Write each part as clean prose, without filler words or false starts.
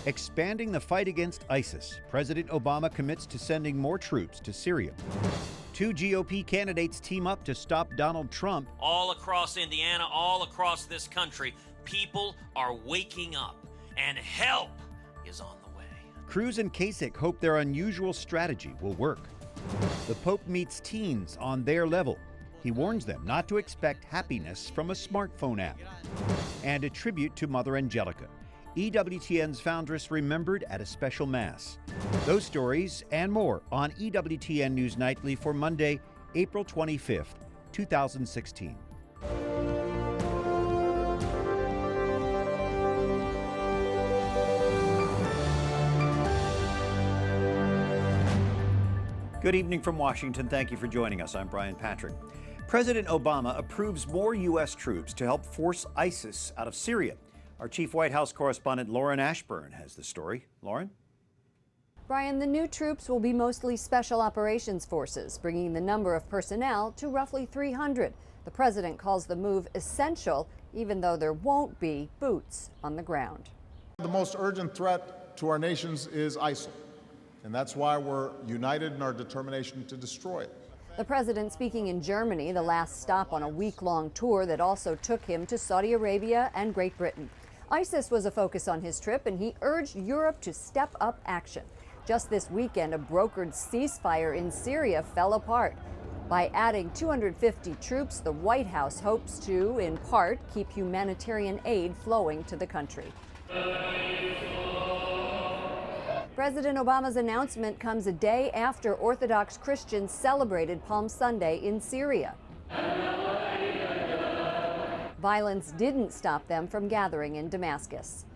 Expanding the fight against ISIS, President Obama commits to sending more troops to Syria. 2 GOP candidates team up to stop Donald Trump. All across Indiana, all across this country, people are waking up, and help is on the way. Cruz and Kasich hope their unusual strategy will work. The Pope meets teens on their level. He warns them not to expect happiness from a smartphone app. And a tribute to Mother Angelica, EWTN's foundress remembered at a special mass. Those stories and more on EWTN News Nightly for Monday, April 25th, 2016. Good evening from Washington. Thank you for joining us. I'm Brian Patrick. President Obama approves more U.S. troops to help force ISIS out of Syria. Our chief White House correspondent Lauren Ashburn has the story. Lauren? Brian, the new troops will be mostly special operations forces, bringing the number of personnel to roughly 300. The president calls the move essential, even though there won't be boots on the ground. The most urgent threat to our nations is ISIL, and that's why we're united in our determination to destroy it. The president speaking in Germany, the last stop on a week-long tour that also took him to Saudi Arabia and Great Britain. ISIS was a focus on his trip, and he urged Europe to step up action. Just this weekend, a brokered ceasefire in Syria fell apart. By adding 250 troops, the White House hopes to, in part, keep humanitarian aid flowing to the country. President Obama's announcement comes a day after Orthodox Christians celebrated Palm Sunday in Syria. Violence didn't stop them from gathering in Damascus.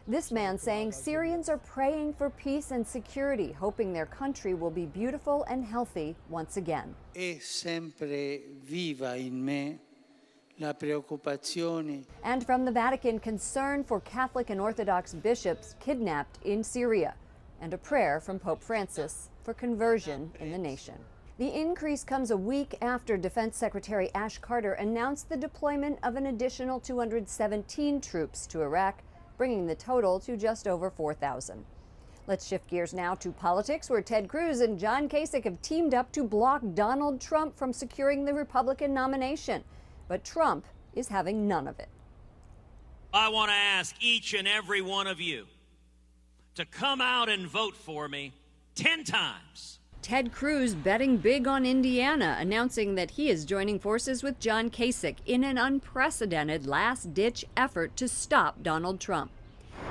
This man saying Syrians are praying for peace and security, hoping their country will be beautiful and healthy once again. È sempre viva in me la preoccupazione. And from the Vatican, concern for Catholic and Orthodox bishops kidnapped in Syria, and a prayer from Pope Francis for conversion in the nation. The increase comes a week after Defense Secretary Ash Carter announced the deployment of an additional 217 troops to Iraq, bringing the total to just over 4,000. Let's shift gears now to politics, where Ted Cruz and John Kasich have teamed up to block Donald Trump from securing the Republican nomination. But Trump is having none of it. I want to ask each and every one of you to come out and vote for me 10 times. Ted Cruz betting big on Indiana, announcing that he is joining forces with John Kasich in an unprecedented last-ditch effort to stop Donald Trump.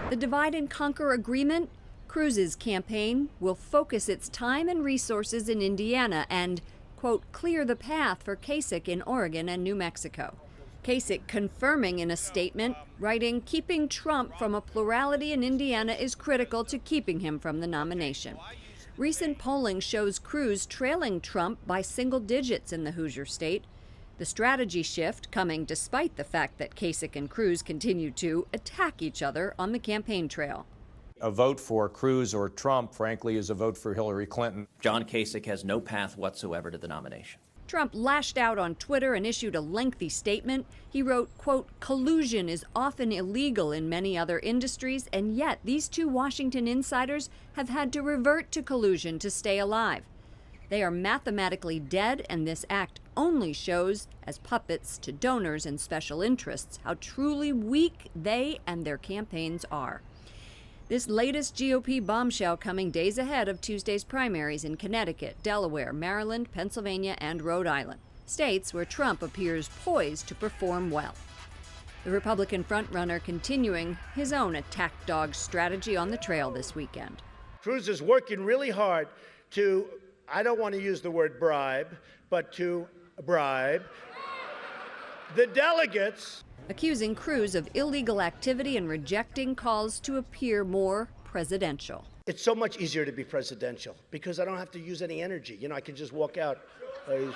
The divide and conquer agreement? Cruz's campaign will focus its time and resources in Indiana and, quote, clear the path for Kasich in Oregon and New Mexico. Kasich confirming in a statement, writing, keeping Trump from a plurality in Indiana is critical to keeping him from the nomination. Recent polling shows Cruz trailing Trump by single digits in the Hoosier state. The strategy shift coming despite the fact that Kasich and Cruz continue to attack each other on the campaign trail. A vote for Cruz or Trump, frankly, is a vote for Hillary Clinton. John Kasich has no path whatsoever to the nomination. Trump lashed out on Twitter and issued a lengthy statement. He wrote, quote, collusion is often illegal in many other industries, and yet these two Washington insiders have had to revert to collusion to stay alive. They are mathematically dead, and this act only shows, as puppets to donors and special interests, how truly weak they and their campaigns are. This latest GOP bombshell coming days ahead of Tuesday's primaries in Connecticut, Delaware, Maryland, Pennsylvania, and Rhode Island, states where Trump appears poised to perform well. The Republican frontrunner continuing his own attack dog strategy on the trail this weekend. Cruz is working really hard to, I don't want to use the word bribe, but to bribe the delegates. Accusing Cruz of illegal activity and rejecting calls to appear more presidential. It's so much easier to be presidential because I don't have to use any energy. You know, I can just walk out. It's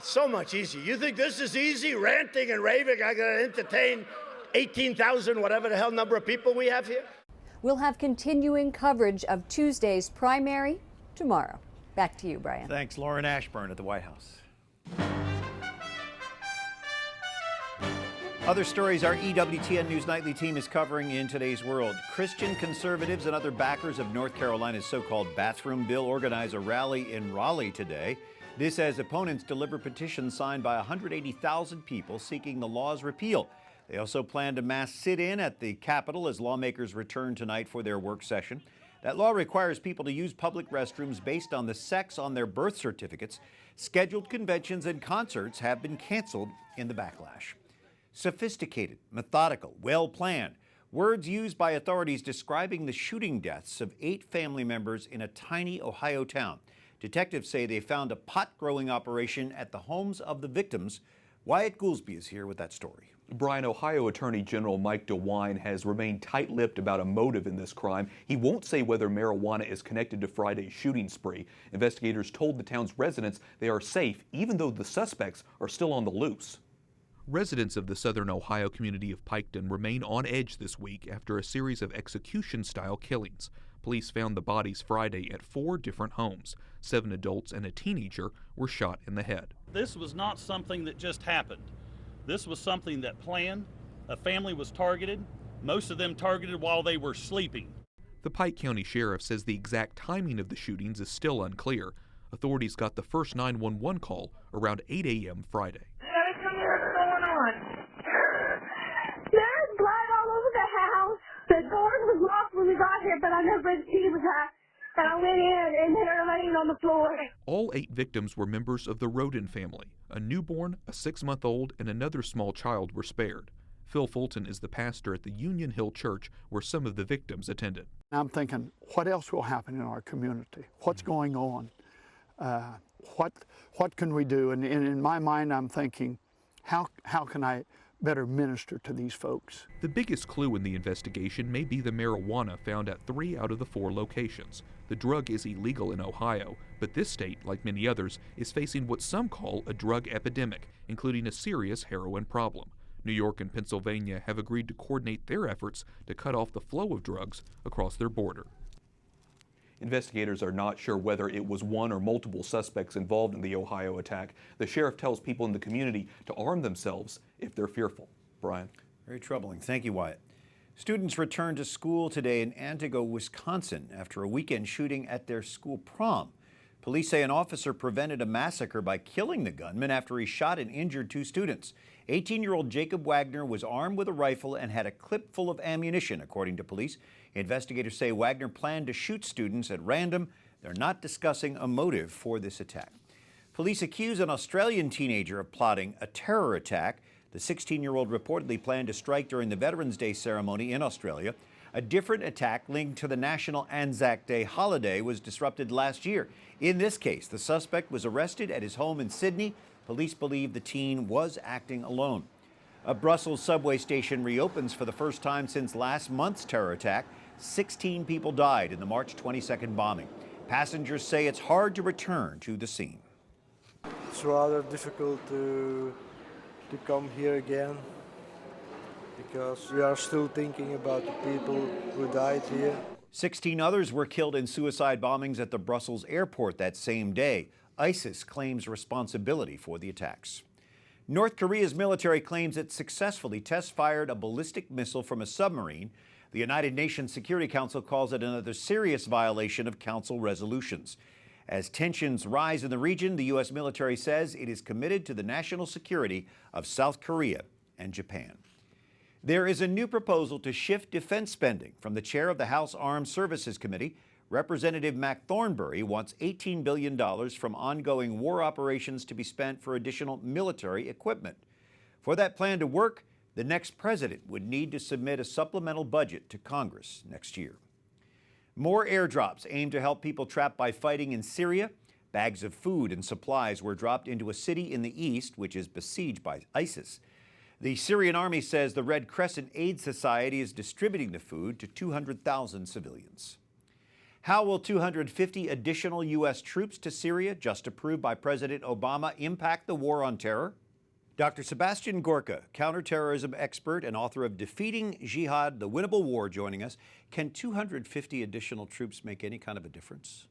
so much easier. You think this is easy? Ranting and raving, I gotta entertain 18,000, whatever the hell number of people we have here? We'll have continuing coverage of Tuesday's primary tomorrow. Back to you, Brian. Thanks, Lauren Ashburn at the White House. Other stories our EWTN News Nightly team is covering in today's world. Christian conservatives and other backers of North Carolina's so-called bathroom bill organize a rally in Raleigh today. This as opponents deliver petitions signed by 180,000 people seeking the law's repeal. They also plan to mass sit-in at the Capitol as lawmakers return tonight for their work session. That law requires people to use public restrooms based on the sex on their birth certificates. Scheduled conventions and concerts have been canceled in the backlash. Sophisticated, methodical, well-planned. Words used by authorities describing the shooting deaths of 8 family members in a tiny Ohio town. Detectives say they found a pot-growing operation at the homes of the victims. Wyatt Goolsby is here with that story. Brian, Ohio Attorney General Mike DeWine has remained tight-lipped about a motive in this crime. He won't say whether marijuana is connected to Friday's shooting spree. Investigators told the town's residents they are safe, even though the suspects are still on the loose. Residents of the southern Ohio community of Piketon remain on edge this week after a series of execution-style killings. Police found the bodies Friday at 4 different homes. 7 adults and a teenager were shot in the head. This was not something that just happened. This was something that planned. A family was targeted, most of them targeted while they were sleeping. The Pike County Sheriff says the exact timing of the shootings is still unclear. Authorities got the first 911 call around 8 a.m. Friday. There's blood all over the house. The door was locked when we got here, but I know where the key was at. And I went in, and they're laying on the floor. All 8 victims were members of the Roden family. A newborn, a 6-month-old, and another small child were spared. Phil Fulton is the pastor at the Union Hill Church, where some of the victims attended. I'm thinking, what else will happen in our community? What's going on? What can we do? And in my mind, I'm thinking, how can I better minister to these folks? The biggest clue in the investigation may be the marijuana found at 3 out of the 4 locations. The drug is illegal in Ohio, but this state, like many others, is facing what some call a drug epidemic, including a serious heroin problem. New York and Pennsylvania have agreed to coordinate their efforts to cut off the flow of drugs across their border. Investigators are not sure whether it was one or multiple suspects involved in the Ohio attack. The sheriff tells people in the community to arm themselves if they're fearful. Brian. Very troubling. Thank you, Wyatt. Students returned to school today in Antigo, Wisconsin, after a weekend shooting at their school prom. Police say an officer prevented a massacre by killing the gunman after he shot and injured 2 students. 18-year-old Jacob Wagner was armed with a rifle and had a clip full of ammunition, according to police. Investigators say Wagner planned to shoot students at random. They're not discussing a motive for this attack. Police accuse an Australian teenager of plotting a terror attack. The 16-year-old reportedly planned to strike during the Veterans Day ceremony in Australia. A different attack linked to the National Anzac Day holiday was disrupted last year. In this case, the suspect was arrested at his home in Sydney. Police believe the teen was acting alone. A Brussels subway station reopens for the first time since last month's terror attack. 16 people died in the March 22nd bombing. Passengers say it's hard to return to the scene. It's rather difficult to come here again because we are still thinking about the people who died here. 16 others were killed in suicide bombings at the Brussels airport that same day. ISIS claims responsibility for the attacks. North Korea's military claims it successfully test-fired a ballistic missile from a submarine. The United Nations Security Council calls it another serious violation of Council resolutions. As tensions rise in the region, the U.S. military says it is committed to the national security of South Korea and Japan. There is a new proposal to shift defense spending from the chair of the House Armed Services Committee. Representative Mac Thornberry wants $18 billion from ongoing war operations to be spent for additional military equipment. For that plan to work, the next president would need to submit a supplemental budget to Congress next year. More airdrops aimed to help people trapped by fighting in Syria. Bags of food and supplies were dropped into a city in the east, which is besieged by ISIS. The Syrian army says the Red Crescent Aid Society is distributing the food to 200,000 civilians. How will 250 additional U.S. troops to Syria, just approved by President Obama, impact the war on terror? Dr. Sebastian Gorka, counterterrorism expert and author of Defeating Jihad, The Winnable War, joining us. Can 250 additional troops make any kind of a difference?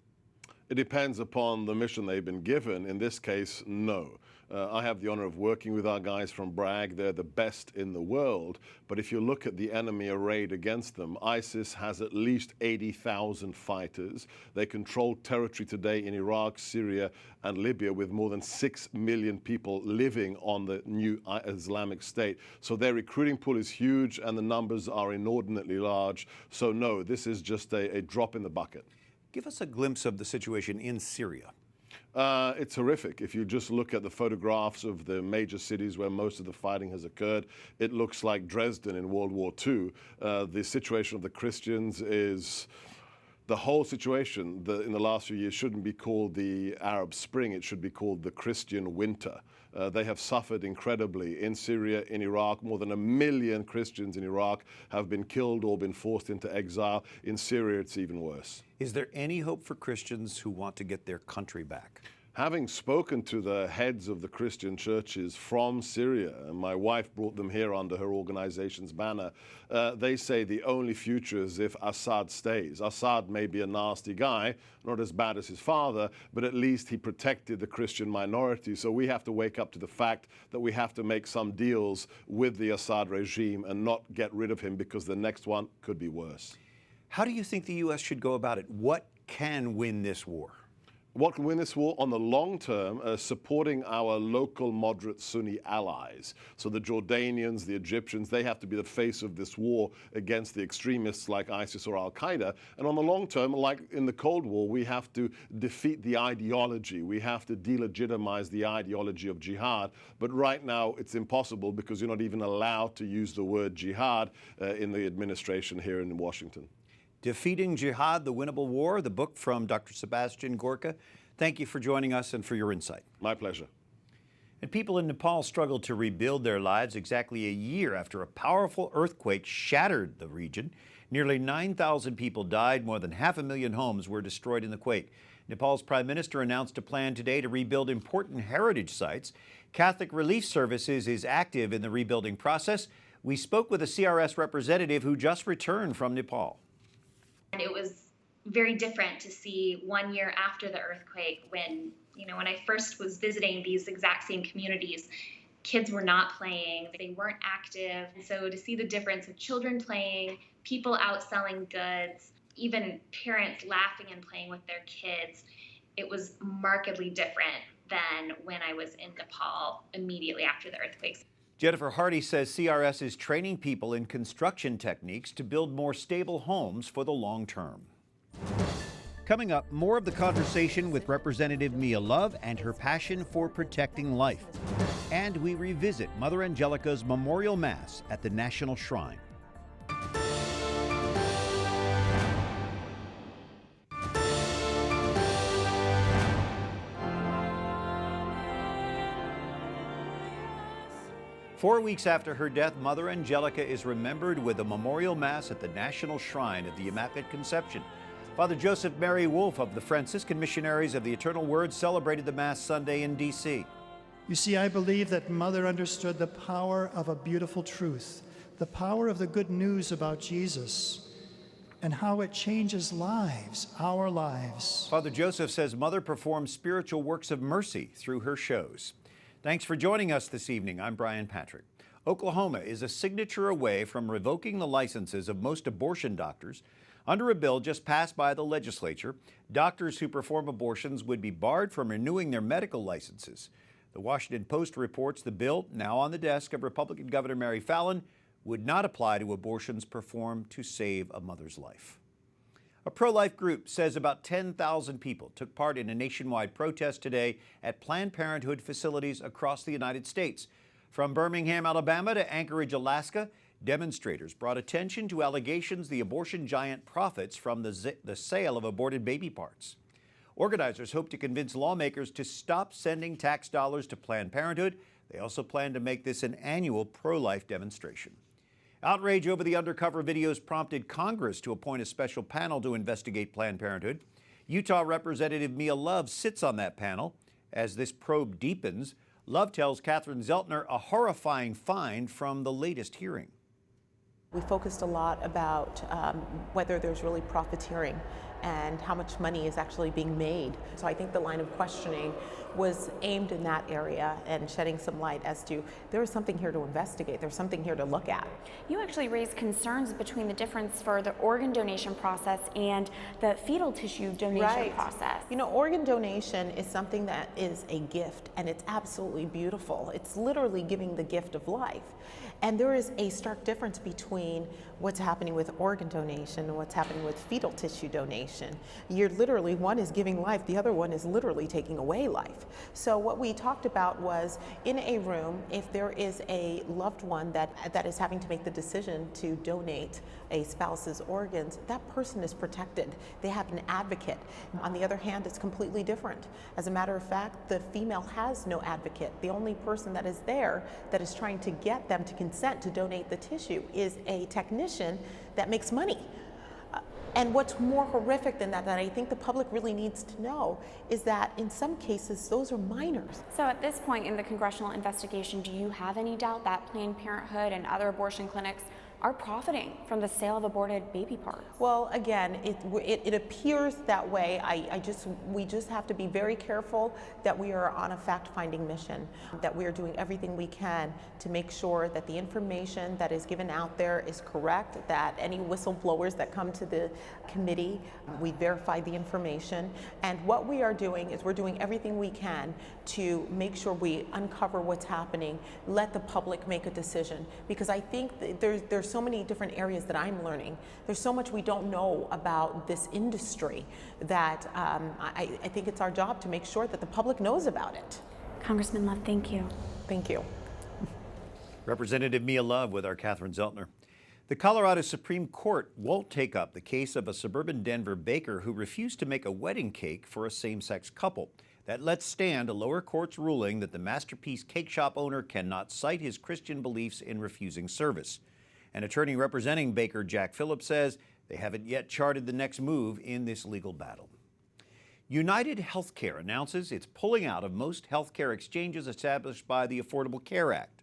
It depends upon the mission they've been given. In this case, no. I have the honor of working with our guys from Bragg. They're the best in the world. But if you look at the enemy arrayed against them, ISIS has at least 80,000 fighters. They control territory today in Iraq, Syria, and Libya, with more than 6 million people living on the new Islamic State. So their recruiting pool is huge, and the numbers are inordinately large. So no, this is just a drop in the bucket. Give us a glimpse of the situation in Syria. It's horrific. If you just look at the photographs of the major cities where most of the fighting has occurred, it looks like Dresden in World War II. The situation of the Christians is... The whole situation in the last few years shouldn't be called the Arab Spring. It should be called the Christian Winter. They have suffered incredibly in Syria, in Iraq. More than 1 million Christians in Iraq have been killed or been forced into exile. In Syria, it's even worse. Is there any hope for Christians who want to get their country back? Having spoken to the heads of the Christian churches from Syria, and my wife brought them here under her organization's banner, they say the only future is if Assad stays. Assad may be a nasty guy, not as bad as his father, but at least he protected the Christian minority. So we have to wake up to the fact that we have to make some deals with the Assad regime and not get rid of him, because the next one could be worse. How do you think the U.S. should go about it? What can win this war? What can win this war on the long term? Supporting our local moderate Sunni allies. So the Jordanians, the Egyptians, they have to be the face of this war against the extremists like ISIS or Al-Qaeda. And on the long term, like in the Cold War, we have to defeat the ideology. We have to delegitimize the ideology of jihad. But right now, it's impossible, because you're not even allowed to use the word jihad in the administration here in Washington. Defeating Jihad, the Winnable War, the book from Dr. Sebastian Gorka. Thank you for joining us and for your insight. My pleasure. And people in Nepal struggled to rebuild their lives exactly a year after a powerful earthquake shattered the region. Nearly 9,000 people died. More than 500,000 homes were destroyed in the quake. Nepal's Prime Minister announced a plan today to rebuild important heritage sites. Catholic Relief Services is active in the rebuilding process. We spoke with a CRS representative who just returned from Nepal. And it was very different to see 1 year after the earthquake when I first was visiting these exact same communities, kids were not playing, they weren't active. And so to see the difference of children playing, people out selling goods, even parents laughing and playing with their kids, it was markedly different than when I was in Nepal immediately after the earthquakes. Jennifer Hardy says CRS is training people in construction techniques to build more stable homes for the long term. Coming up, more of the conversation with Representative Mia Love and her passion for protecting life. And we revisit Mother Angelica's memorial mass at the National Shrine. Four weeks after her death, Mother Angelica is remembered with a memorial mass at the National Shrine of the Immaculate Conception. Father Joseph Mary Wolfe of the Franciscan Missionaries of the Eternal Word celebrated the Mass Sunday in D.C. You see, I believe that Mother understood the power of a beautiful truth, the power of the good news about Jesus, and how it changes lives, our lives. Father Joseph says Mother performs spiritual works of mercy through her shows. Thanks for joining us this evening. I'm Brian Patrick. Oklahoma is a signature away from revoking the licenses of most abortion doctors. Under a bill just passed by the legislature, doctors who perform abortions would be barred from renewing their medical licenses. The Washington Post reports the bill, now on the desk of Republican Governor Mary Fallin, would not apply to abortions performed to save a mother's life. A pro-life group says about 10,000 people took part in a nationwide protest today at Planned Parenthood facilities across the United States. From Birmingham, Alabama to Anchorage, Alaska, demonstrators brought attention to allegations the abortion giant profits from the sale of aborted baby parts. Organizers hope to convince lawmakers to stop sending tax dollars to Planned Parenthood. They also plan to make this an annual pro-life demonstration. Outrage over the undercover videos prompted Congress to appoint a special panel to investigate Planned Parenthood. Utah Representative Mia Love sits on that panel. As this probe deepens, Love tells Catherine Szeltner a horrifying find from the latest hearing. We focused a lot about whether there's really profiteering and how much money is actually being made. So I think the line of questioning was aimed in that area and shedding some light as to there is something here to investigate, there's something here to look at. You actually raised concerns between the difference for the organ donation process and the fetal tissue donation process. You know, organ donation is something that is a gift, and it's absolutely beautiful. It's literally giving the gift of life. And there is a stark difference between what's happening with organ donation and what's happening with fetal tissue donation. You're literally, one is giving life, the other one is literally taking away life. So what we talked about was, in a room, if there is a loved one that is having to make the decision to donate a spouse's organs, that person is protected. They have an advocate. On the other hand, it's completely different. As a matter of fact, the female has no advocate. The only person that is there that is trying to get them to consent to donate the tissue is a technician that makes money. And what's more horrific than that I think the public really needs to know, is that in some cases, those are minors. So at this point in the congressional investigation, do you have any doubt that Planned Parenthood and other abortion clinics are profiting from the sale of aborted baby parts? Well, again, it appears that way. We just have to be very careful that we are on a fact-finding mission, that we are doing everything we can to make sure that the information that is given out there is correct, that any whistleblowers that come to the committee, we verify the information. And what we are doing is we're doing everything we can to make sure we uncover what's happening, let the public make a decision. Because I think that there's so many different areas that I'm learning. There's so much we don't know about this industry that I think it's our job to make sure that the public knows about it. Congressman Love, thank you. Thank you. Representative Mia Love with our Catherine Szeltner. The Colorado Supreme Court won't take up the case of a suburban Denver baker who refused to make a wedding cake for a same-sex couple. That lets stand a lower court's ruling that the Masterpiece Cake Shop owner cannot cite his Christian beliefs in refusing service. An attorney representing baker Jack Phillips says they haven't yet charted the next move in this legal battle. United Healthcare announces it's pulling out of most healthcare exchanges established by the Affordable Care Act.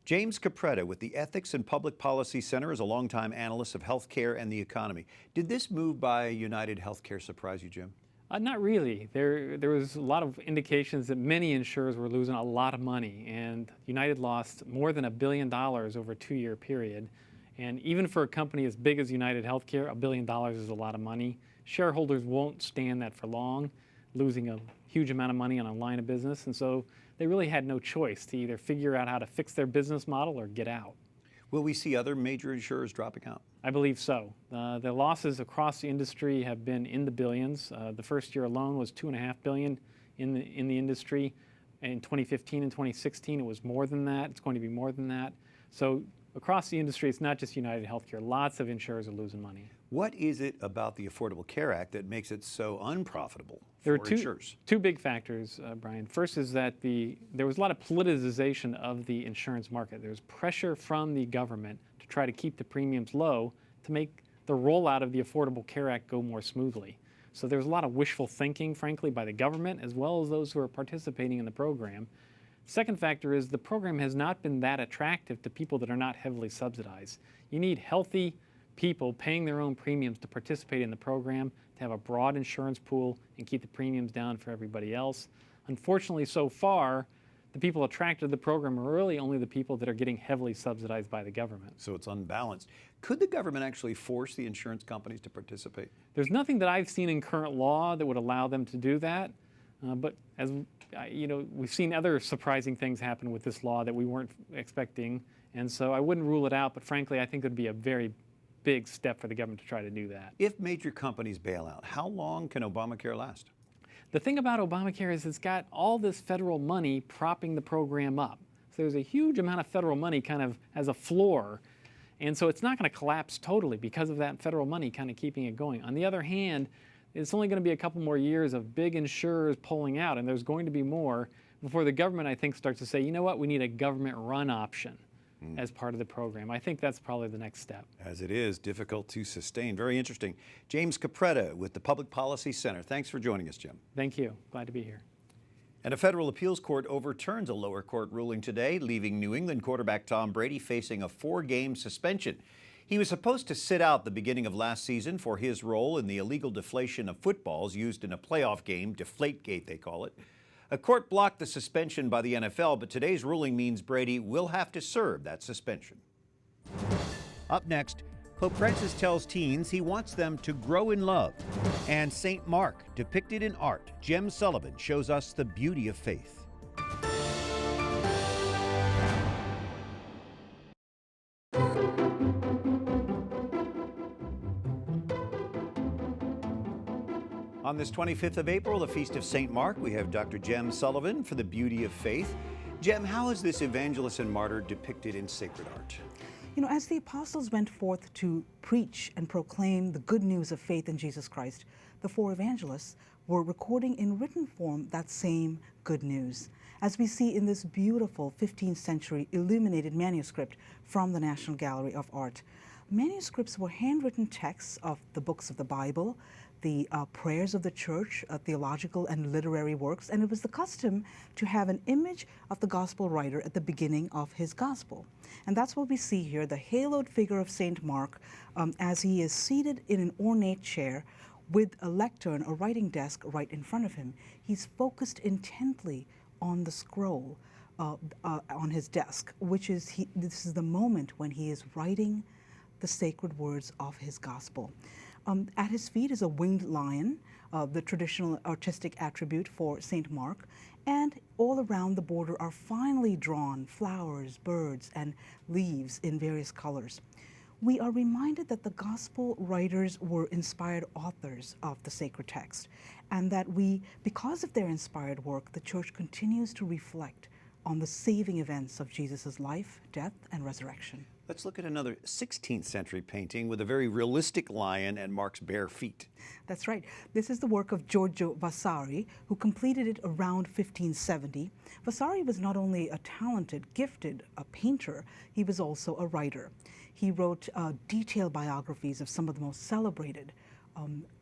James Capretta with the Ethics and Public Policy Center is a longtime analyst of healthcare and the economy. Did this move by United Healthcare surprise you, Jim? Not really. There was a lot of indications that many insurers were losing a lot of money, and United lost more than $1 billion over a 2-year period. And even for a company as big as United Healthcare, $1 billion is a lot of money. Shareholders won't stand that for long, losing a huge amount of money on a line of business. And so they really had no choice to either figure out how to fix their business model or get out. Will we see other major insurers dropping out? I believe so. The losses across the industry have been in the billions. The first year alone was $2.5 billion in the industry. In 2015 and 2016, it was more than that. It's going to be more than that. So across the industry, it's not just United Healthcare. Lots of insurers are losing money. What is it about the Affordable Care Act that makes it so unprofitable for insurers? Two big factors, Brian. First is that there was a lot of politicization of the insurance market. There's pressure from the government to try to keep the premiums low to make the rollout of the Affordable Care Act go more smoothly. So there's a lot of wishful thinking, frankly, by the government as well as those who are participating in the program. Second factor is the program has not been that attractive to people that are not heavily subsidized. You need healthy people paying their own premiums to participate in the program, to have a broad insurance pool and keep the premiums down for everybody else. Unfortunately, so far, the people attracted to the program are really only the people that are getting heavily subsidized by the government. So it's unbalanced. Could the government actually force the insurance companies to participate? There's nothing that I've seen in current law that would allow them to do that. But as you know, we've seen other surprising things happen with this law that we weren't expecting. And so I wouldn't rule it out, but frankly, I think it would be a very big step for the government to try to do that. If major companies bail out, how long can Obamacare last? The thing about Obamacare is it's got all this federal money propping the program up. So there's a huge amount of federal money kind of as a floor. And so it's not going to collapse totally because of that federal money kind of keeping it going. On the other hand, it's only going to be a couple more years of big insurers pulling out, and there's going to be more before the government, I think, starts to say, you know what, we need a government-run option as part of the program. I think that's probably the next step. As it is, difficult to sustain. Very interesting. James Capretta with the Public Policy Center. Thanks for joining us, Jim. Thank you. Glad to be here. And a federal appeals court overturns a lower court ruling today, leaving New England quarterback Tom Brady facing a 4-game suspension. He was supposed to sit out the beginning of last season for his role in the illegal deflation of footballs used in a playoff game, Deflategate they call it. A court blocked the suspension by the NFL, but today's ruling means Brady will have to serve that suspension. Up next, Pope Francis tells teens he wants them to grow in love. And St. Mark, depicted in art, Jem Sullivan shows us the beauty of faith. On this 25th of April, the Feast of St. Mark, we have Dr. Jem Sullivan for the beauty of faith. Jem, how is this evangelist and martyr depicted in sacred art? You know, as the apostles went forth to preach and proclaim the good news of faith in Jesus Christ, the four evangelists were recording in written form that same good news, as we see in this beautiful 15th century illuminated manuscript from the National Gallery of Art. Manuscripts were handwritten texts of the books of the Bible, the prayers of the church, theological and literary works, and it was the custom to have an image of the gospel writer at the beginning of his gospel. And that's what we see here, the haloed figure of St. Mark as he is seated in an ornate chair with a lectern, a writing desk right in front of him. He's focused intently on the scroll on his desk, which is, this is the moment when he is writing the sacred words of his gospel. At his feet is a winged lion, the traditional artistic attribute for St. Mark, and all around the border are finely drawn flowers, birds, and leaves in various colors. We are reminded that the gospel writers were inspired authors of the sacred text, and that because of their inspired work, the church continues to reflect on the saving events of Jesus' life, death, and resurrection. Let's look at another 16th century painting with a very realistic lion and Mark's bare feet. That's right. This is the work of Giorgio Vasari, who completed it around 1570. Vasari was not only a talented, gifted painter, he was also a writer. He wrote detailed biographies of some of the most celebrated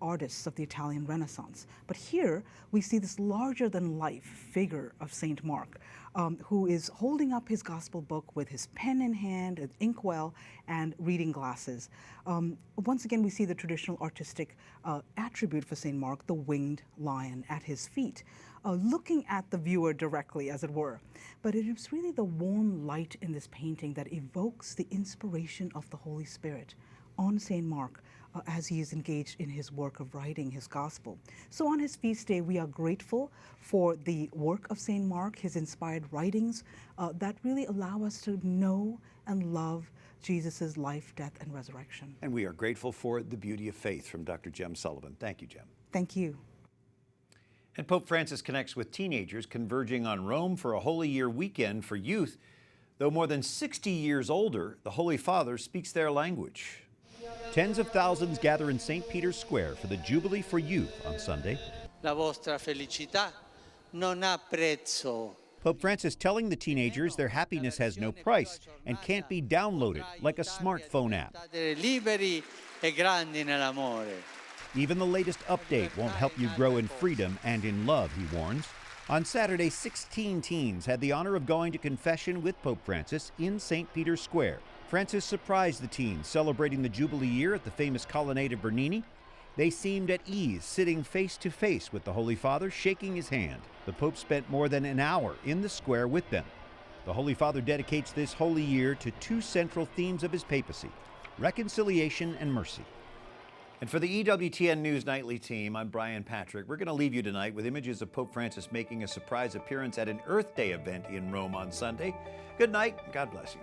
artists of the Italian Renaissance. But here we see this larger-than-life figure of St. Mark, who is holding up his gospel book with his pen in hand, an inkwell, and reading glasses. Once again, we see the traditional artistic attribute for St. Mark, the winged lion at his feet, looking at the viewer directly, as it were. But it is really the warm light in this painting that evokes the inspiration of the Holy Spirit on St. Mark, as he is engaged in his work of writing his gospel. So on his feast day, we are grateful for the work of St. Mark, his inspired writings that really allow us to know and love Jesus' life, death, and resurrection. And we are grateful for the beauty of faith from Dr. Jem Sullivan. Thank you, Jem. Thank you. And Pope Francis connects with teenagers converging on Rome for a Holy Year weekend for youth. Though more than 60 years older, the Holy Father speaks their language. Tens of thousands gather in St. Peter's Square for the Jubilee for Youth on Sunday. La vostra felicità non ha prezzo. Pope Francis telling the teenagers their happiness has no price and can't be downloaded like a smartphone app. Liberi e grandi nell'amore. Even the latest update won't help you grow in freedom and in love, he warns. On Saturday, 16 teens had the honor of going to confession with Pope Francis in St. Peter's Square. Francis surprised the teens celebrating the Jubilee year at the famous Colonnade of Bernini. They seemed at ease, sitting face to face with the Holy Father, shaking his hand. The Pope spent more than an hour in the square with them. The Holy Father dedicates this Holy Year to two central themes of his papacy: reconciliation and mercy. And for the EWTN News Nightly team, I'm Brian Patrick. We're going to leave you tonight with images of Pope Francis making a surprise appearance at an Earth Day event in Rome on Sunday. Good night. God bless you.